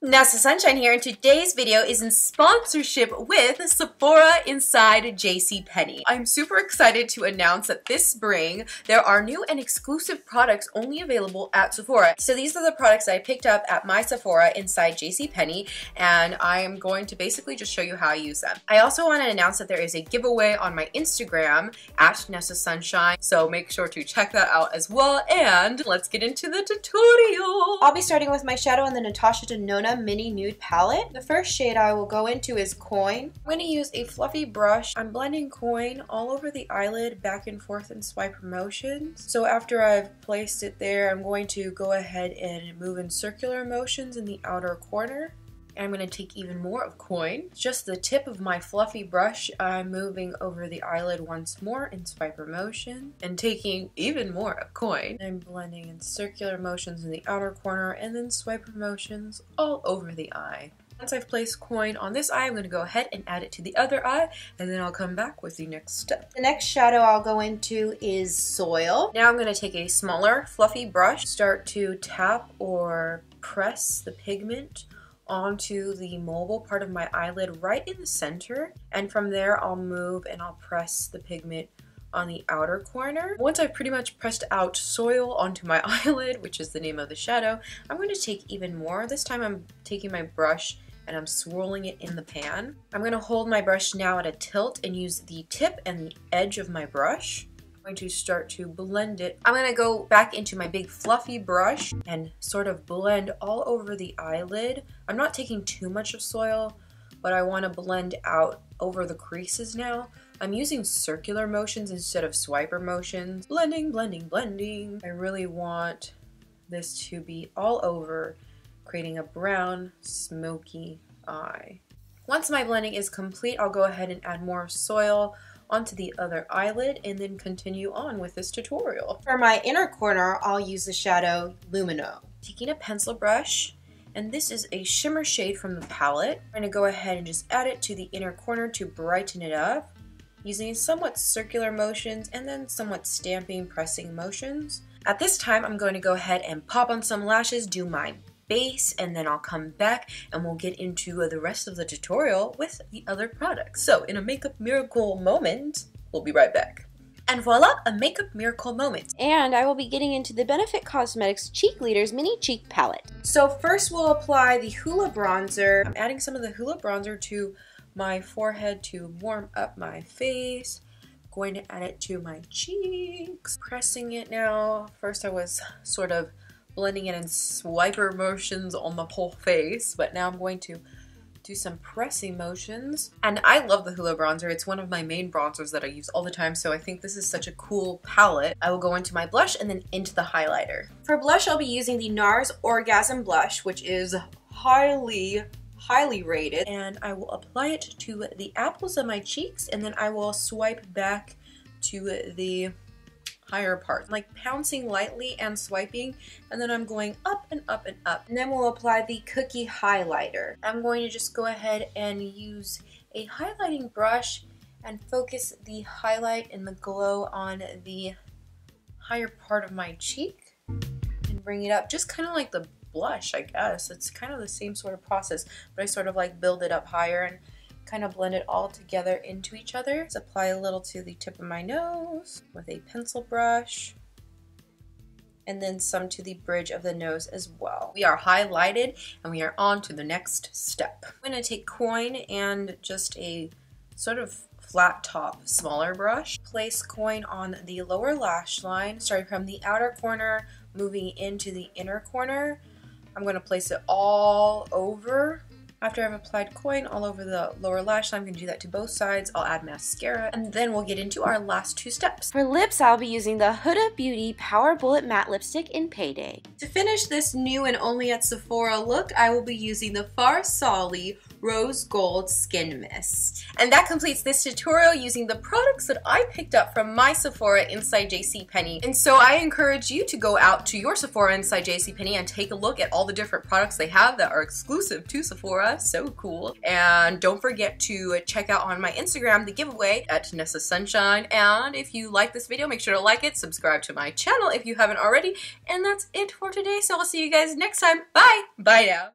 Nessa Sunshine here, and today's video is in sponsorship with Sephora inside JCPenney. I'm super excited to announce that this spring there are new and exclusive products only available at Sephora. So these are the products I picked up at my Sephora inside JCPenney, and I am going to basically just show you how I use them. I also want to announce that there is a giveaway on my Instagram at Nessa Sunshine, so make sure to check that out as well, and let's get into the tutorial. I'll be starting with my shadow in the Natasha Denona Mini Nude palette. The first shade I will go into is Coin. I'm going to use a fluffy brush. I'm blending Coin all over the eyelid, back and forth in swiper motions. So after I've placed it there, I'm going to go ahead and move in circular motions in the outer corner. And I'm going to take even more of Coin. Just the tip of my fluffy brush, I'm moving over the eyelid once more in swiper motion and taking even more of Coin. I'm blending in circular motions in the outer corner and then swiper motions all over the eye. Once I've placed Coin on this eye, I'm going to go ahead and add it to the other eye, and then I'll come back with the next step. The next shadow I'll go into is Soil. Now I'm going to take a smaller fluffy brush, start to tap or press the pigment onto the mobile part of my eyelid right in the center, and from there I'll move and I'll press the pigment on the outer corner. Once I've pretty much pressed out Soil onto my eyelid, which is the name of the shadow, I'm going to take even more. This time I'm taking my brush and I'm swirling it in the pan. I'm going to hold my brush now at a tilt and use the tip and the edge of my brush. I'm going to start to blend it. I'm going to go back into my big fluffy brush and sort of blend all over the eyelid. I'm not taking too much of Soil, but I want to blend out over the creases now. I'm using circular motions instead of swiper motions. Blending, blending, blending. I really want this to be all over, creating a brown, smoky eye. Once my blending is complete, I'll go ahead and add more Soil onto the other eyelid and then continue on with this tutorial. For my inner corner, I'll use the shadow Lumino. Taking a pencil brush, and this is a shimmer shade from the palette. I'm going to go ahead and just add it to the inner corner to brighten it up, using somewhat circular motions and then somewhat stamping, pressing motions. At this time, I'm going to go ahead and pop on some lashes, do my base, and then I'll come back and we'll get into the rest of the tutorial with the other products. So in a makeup miracle moment, we'll be right back. And voila, a makeup miracle moment. And I will be getting into the Benefit Cosmetics Cheekleaders Mini Cheek Palette. So first we'll apply the Hoola Bronzer. I'm adding some of the Hoola Bronzer to my forehead to warm up my face. Going to add it to my cheeks. Pressing it now. First I was sort of blending it in swiper motions on the whole face, but now I'm going to do some pressing motions. And I love the Hoola Bronzer. It's one of my main bronzers that I use all the time, so I think this is such a cool palette. I will go into my blush and then into the highlighter. For blush, I'll be using the NARS Orgasm Blush, which is highly rated, and I will apply it to the apples of my cheeks, and then I will swipe back to the higher part, like pouncing lightly and swiping, and then I'm going up and up and up. And then we'll apply the Cookie Highlighter. I'm going to just go ahead and use a highlighting brush and focus the highlight and the glow on the higher part of my cheek and bring it up, just kind of like the blush, I guess. It's kind of the same sort of process, but I sort of like build it up higher and kind of blend it all together into each other. Just apply a little to the tip of my nose with a pencil brush, and then some to the bridge of the nose as well. We are highlighted and we are on to the next step. I'm going to take Coin and just a sort of flat top smaller brush. Place Coin on the lower lash line, starting from the outer corner, moving into the inner corner. I'm going to place it all over. After I've applied Coin all over the lower lash line, I'm going to do that to both sides. I'll add mascara, and then we'll get into our last two steps. For lips, I'll be using the Huda Beauty Power Bullet Matte Lipstick in Payday. To finish this new and only at Sephora look, I will be using the Farsali Rose Gold Skin Mist. And that completes this tutorial using the products that I picked up from my Sephora inside JCPenney. And so I encourage you to go out to your Sephora inside JCPenney and take a look at all the different products they have that are exclusive to Sephora. So cool. And don't forget to check out on my Instagram the giveaway at Nessa Sunshine. And if you like this video, make sure to like it, subscribe to my channel if you haven't already. And that's it for today. So I'll see you guys next time. Bye! Bye now.